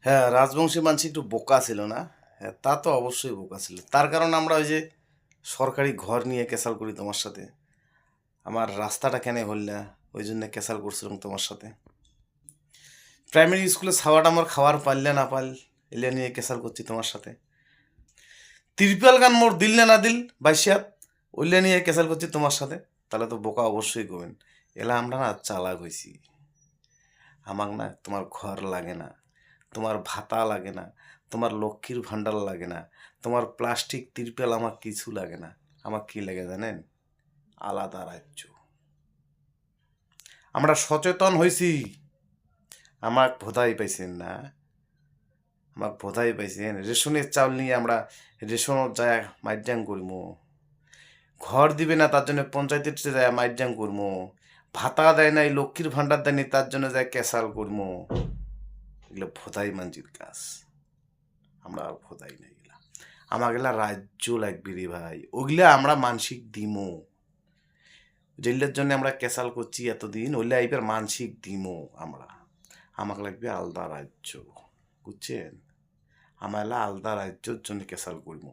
হ্যাঁ, রাজবংশী মানসি একটু বোকা ছিল না? হ্যাঁ, তা তো অবশ্যই বোকা ছিল। তার কারণ আমরা ওই যে সরকারি ঘর নিয়ে ক্যাসাল করি তোমার সাথে। আমার রাস্তাটা কেন হইলা ওই জন্য ক্যাসাল করছিলাম তোমার সাথে। প্রাইমারি স্কুলে ছাওয়াটা আমার খাওয়ার পারলে না পারল এলিয়া নিয়ে ক্যাসাল করছি তোমার সাথে। ত্রিপাল গান মোর দিল না দিল বাইশাত ওইলা নিয়ে ক্যাসাল করছি তোমার সাথে। তাহলে তো বোকা অবশ্যই করবেন। এলা আমরা না চালাক হইছি। আমাক না তোমার ঘর লাগে না, তোমার ভাতা লাগে না, তোমার লক্ষ্মীর ভাণ্ডার লাগে না, তোমার প্লাস্টিক তিরপল আমার কিছু লাগে না। আমার কি লাগে জানেন? আলাদা রাজ্য। আমরা সচেতন হয়েছি। আমার বোধাই পাইছেন না? আমার বোধাই পাইছেন? রেশনের চাউল নিয়ে আমরা রেশনের যায় মাইডাং করবো। ঘর দিবে না তার জন্য পঞ্চায়েতের যায় মাইডাং করবো। ভাতা দেয় নাই, লক্ষ্মীর ভাণ্ডার দেয়নি তার জন্য যায় ক্যাসাল করবো। এগুলো ভোদাই মানজির কাজ। আমরা ভোদাই নাই এগুলা। আমাগেলা রাজ্য লাগবে রে ভাই, ওগুলা আমরা মানসিক দিমো। যেগুলোর জন্য আমরা ক্যাসাল করছি এতদিন, ওইগুলা এইবার মানসিক দিমো আমরা। আমাকে লাগবে আলাদা রাজ্য, বুঝছেন? আমরা আলাদা রাজ্যর জন্য ক্যাসাল করবো।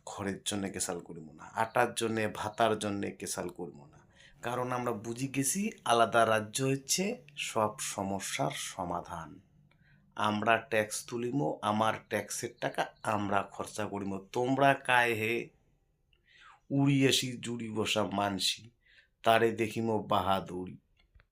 ঘরের জন্য ক্যাসাল করবো না, আটার জন্যে ভাতার জন্যে ক্যাসাল করবো না। কারণ আমরা বুঝি গেছি আলাদা রাজ্য হচ্ছে সব সমস্যার সমাধান। আমরা ট্যাক্স তুলিমো, আমার ট্যাক্সের টাকা আমরা খরচা করিমো। তোমরা কায় হে উড়ি আসি জুড়ি বসা মানসি, তারে দেখিমো বাহাদুরি।